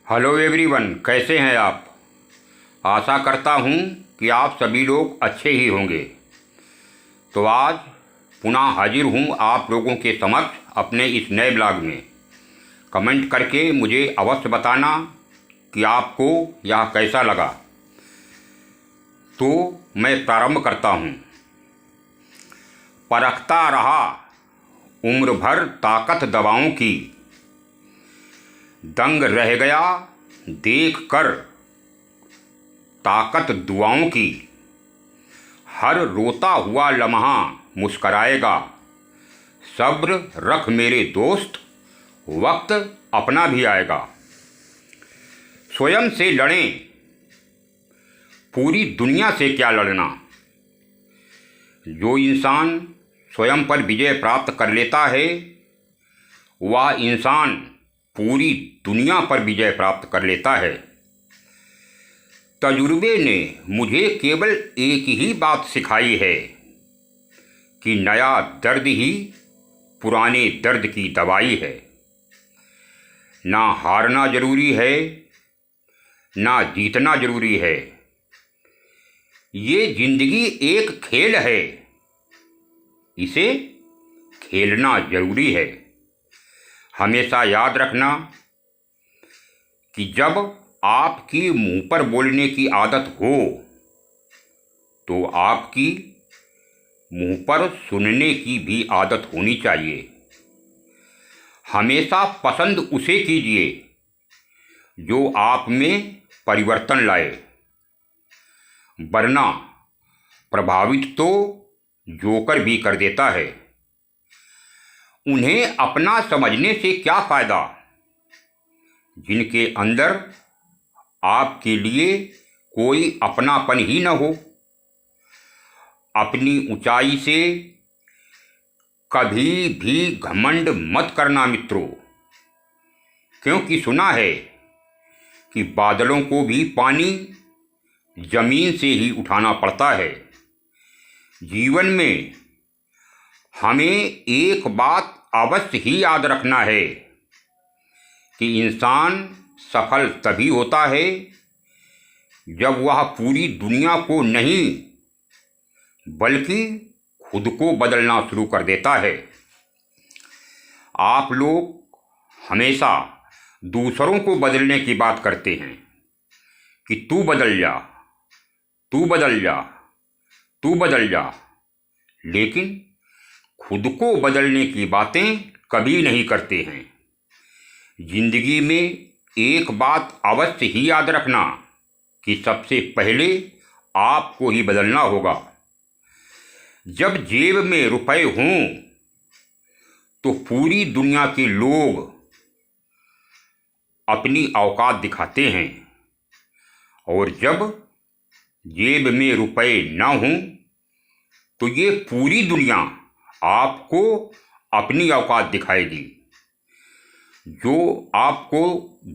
Hello everyone, कैसे हैं आप। आशा करता हूं कि आप सभी लोग अच्छे ही होंगे। तो आज पुनः हाजिर हूं आप लोगों के समक्ष अपने इस नए ब्लॉग में। कमेंट करके मुझे अवश्य बताना कि आपको यह कैसा लगा। तो मैं प्रारंभ करता हूं। परखता रहा उम्र भर ताकत दवाओं की, दंग रह गया देख कर ताकत दुआओं की। हर रोता हुआ लम्हा मुस्कराएगा, सब्र रख मेरे दोस्त, वक्त अपना भी आएगा। स्वयं से लड़ें, पूरी दुनिया से क्या लड़ना। जो इंसान स्वयं पर विजय प्राप्त कर लेता है वह इंसान पूरी दुनिया पर विजय प्राप्त कर लेता है। तजुर्बे ने मुझे केवल एक ही बात सिखाई है कि नया दर्द ही पुराने दर्द की दवाई है। ना हारना जरूरी है, ना जीतना जरूरी है। ये जिंदगी एक खेल है, इसे खेलना जरूरी है। हमेशा याद रखना कि जब आपकी मुंह पर बोलने की आदत हो तो आपकी मुंह पर सुनने की भी आदत होनी चाहिए। हमेशा पसंद उसे कीजिए जो आप में परिवर्तन लाए, वरना प्रभावित तो जोकर भी कर देता है। उन्हें अपना समझने से क्या फ़ायदा जिनके अंदर आपके लिए कोई अपनापन ही न हो। अपनी ऊंचाई से कभी भी घमंड मत करना मित्रों, क्योंकि सुना है कि बादलों को भी पानी जमीन से ही उठाना पड़ता है। जीवन में हमें एक बात अवश्य ही याद रखना है कि इंसान सफल तभी होता है जब वह पूरी दुनिया को नहीं बल्कि खुद को बदलना शुरू कर देता है। आप लोग हमेशा दूसरों को बदलने की बात करते हैं कि तू बदल जा, तू बदल जा, तू बदल जा, लेकिन खुद को बदलने की बातें कभी नहीं करते हैं। जिंदगी में एक बात अवश्य ही याद रखना कि सबसे पहले आपको ही बदलना होगा। जब जेब में रुपए हों तो पूरी दुनिया के लोग अपनी औकात दिखाते हैं, और जब जेब में रुपए न हों तो ये पूरी दुनिया आपको अपनी औकात दिखाएगी। जो आपको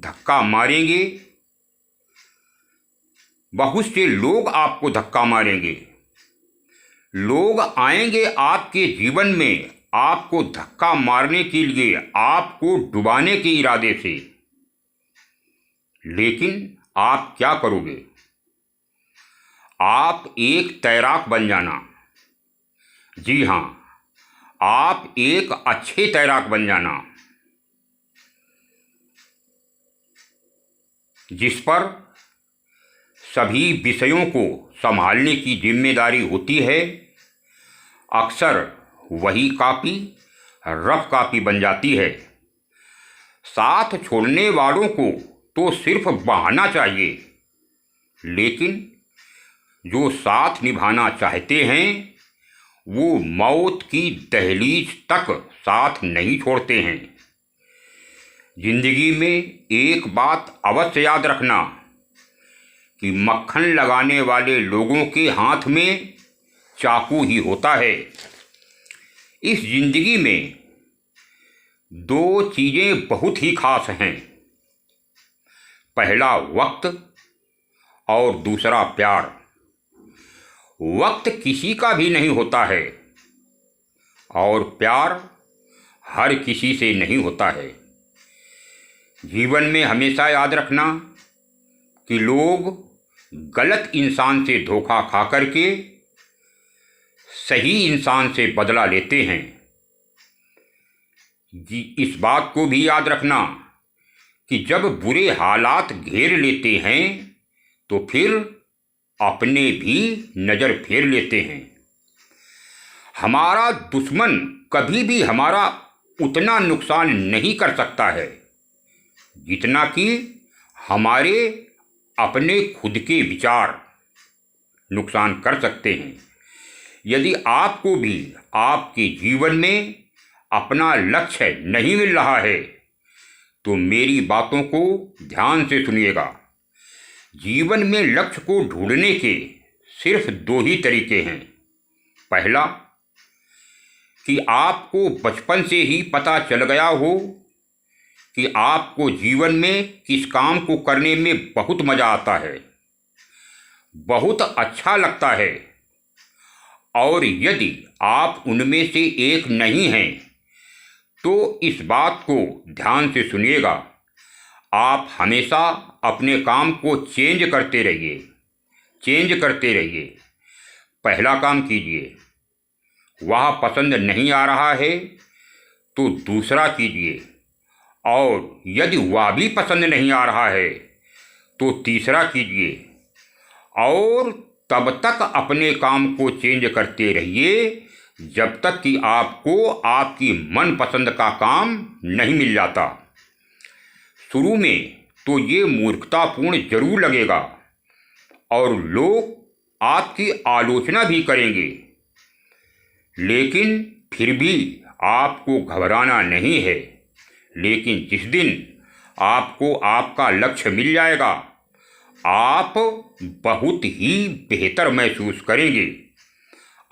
धक्का मारेंगे, बहुत से लोग आपको धक्का मारेंगे। लोग आएंगे आपके जीवन में आपको धक्का मारने के लिए, आपको डुबाने के इरादे से, लेकिन आप क्या करोगे? आप एक तैराक बन जाना। जी हाँ, आप एक अच्छे तैराक बन जाना जिस पर सभी विषयों को संभालने की जिम्मेदारी होती है। अक्सर वही कॉपी रफ कॉपी बन जाती है। साथ छोड़ने वालों को तो सिर्फ बहाना चाहिए, लेकिन जो साथ निभाना चाहते हैं वो मौत की दहलीज तक साथ नहीं छोड़ते हैं। जिंदगी में एक बात अवश्य याद रखना कि मक्खन लगाने वाले लोगों के हाथ में चाकू ही होता है। इस जिंदगी में दो चीज़ें बहुत ही खास हैं, पहला वक्त और दूसरा प्यार। वक्त किसी का भी नहीं होता है और प्यार हर किसी से नहीं होता है। जीवन में हमेशा याद रखना कि लोग गलत इंसान से धोखा खा करके सही इंसान से बदला लेते हैं। इस बात को भी याद रखना कि जब बुरे हालात घेर लेते हैं तो फिर अपने भी नज़र फेर लेते हैं। हमारा दुश्मन कभी भी हमारा उतना नुकसान नहीं कर सकता है जितना कि हमारे अपने खुद के विचार नुकसान कर सकते हैं। यदि आपको भी आपके जीवन में अपना लक्ष्य नहीं मिल रहा है तो मेरी बातों को ध्यान से सुनिएगा। जीवन में लक्ष्य को ढूंढने के सिर्फ 2 ही तरीके हैं। पहला, कि आपको बचपन से ही पता चल गया हो कि आपको जीवन में किस काम को करने में बहुत मज़ा आता है, बहुत अच्छा लगता है, और यदि आप उनमें से एक नहीं हैं तो इस बात को ध्यान से सुनिएगा। आप हमेशा अपने काम को चेंज करते रहिए। पहला काम कीजिए, वह पसंद नहीं आ रहा है तो दूसरा कीजिए, और यदि वह भी पसंद नहीं आ रहा है तो तीसरा कीजिए, और तब तक अपने काम को चेंज करते रहिए जब तक कि आपको आपकी मनपसंद का काम नहीं मिल जाता। शुरू में तो ये मूर्खतापूर्ण जरूर लगेगा और लोग आपकी आलोचना भी करेंगे, लेकिन फिर भी आपको घबराना नहीं है। लेकिन जिस दिन आपको आपका लक्ष्य मिल जाएगा, आप बहुत ही बेहतर महसूस करेंगे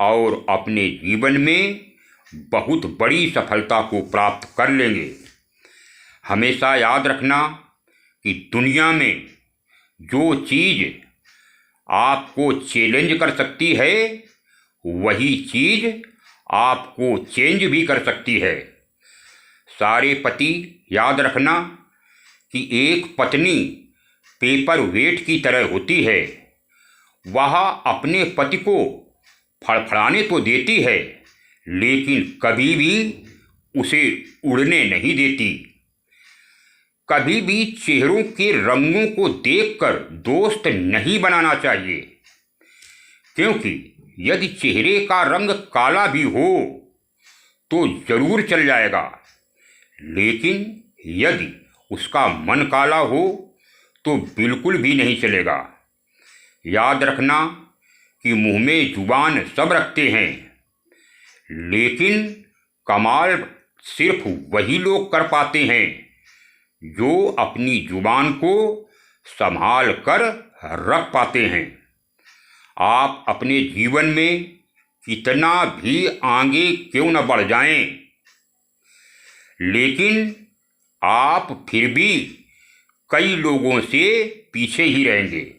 और अपने जीवन में बहुत बड़ी सफलता को प्राप्त कर लेंगे। हमेशा याद रखना कि दुनिया में जो चीज़ आपको चैलेंज कर सकती है वही चीज़ आपको चेंज भी कर सकती है। सारे पति याद रखना कि एक पत्नी पेपर वेट की तरह होती है। वह अपने पति को फड़फड़ाने तो देती है लेकिन कभी भी उसे उड़ने नहीं देती। कभी भी चेहरों के रंगों को देखकर दोस्त नहीं बनाना चाहिए, क्योंकि यदि चेहरे का रंग काला भी हो तो जरूर चल जाएगा, लेकिन यदि उसका मन काला हो तो बिल्कुल भी नहीं चलेगा। याद रखना कि मुंह में जुबान सब रखते हैं, लेकिन कमाल सिर्फ वही लोग कर पाते हैं जो अपनी जुबान को संभाल कर रख पाते हैं। आप अपने जीवन में कितना भी आगे क्यों न बढ़ जाएं, लेकिन आप फिर भी कई लोगों से पीछे ही रहेंगे।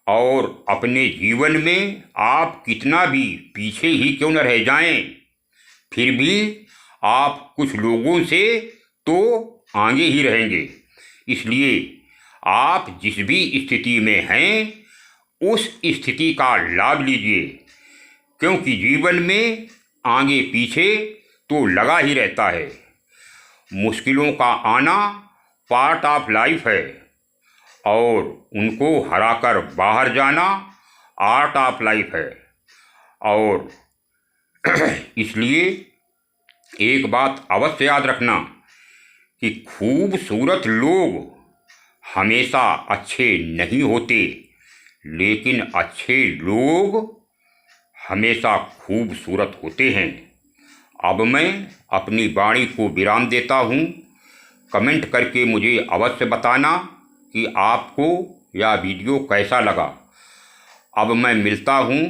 और अपने जीवन में आप कितना भी पीछे ही क्यों न रह जाएं, फिर भी आप कुछ लोगों से तो आगे ही रहेंगे। इसलिए आप जिस भी स्थिति में हैं उस स्थिति का लाभ लीजिए, क्योंकि जीवन में आगे पीछे तो लगा ही रहता है। मुश्किलों का आना पार्ट ऑफ लाइफ है और उनको हराकर बाहर जाना आर्ट ऑफ लाइफ है। और इसलिए एक बात अवश्य याद रखना कि खूबसूरत लोग हमेशा अच्छे नहीं होते, लेकिन अच्छे लोग हमेशा खूबसूरत होते हैं। अब मैं अपनी वाणी को विराम देता हूँ। कमेंट करके मुझे अवश्य बताना कि आपको यह वीडियो कैसा लगा। अब मैं मिलता हूँ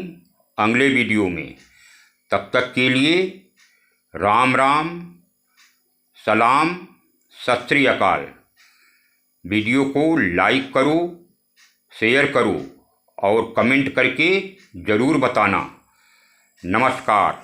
अगले वीडियो में। तब तक के लिए राम राम, सलाम, सत श्री अकाल। वीडियो को लाइक करो, शेयर करो और कमेंट करके ज़रूर बताना। नमस्कार।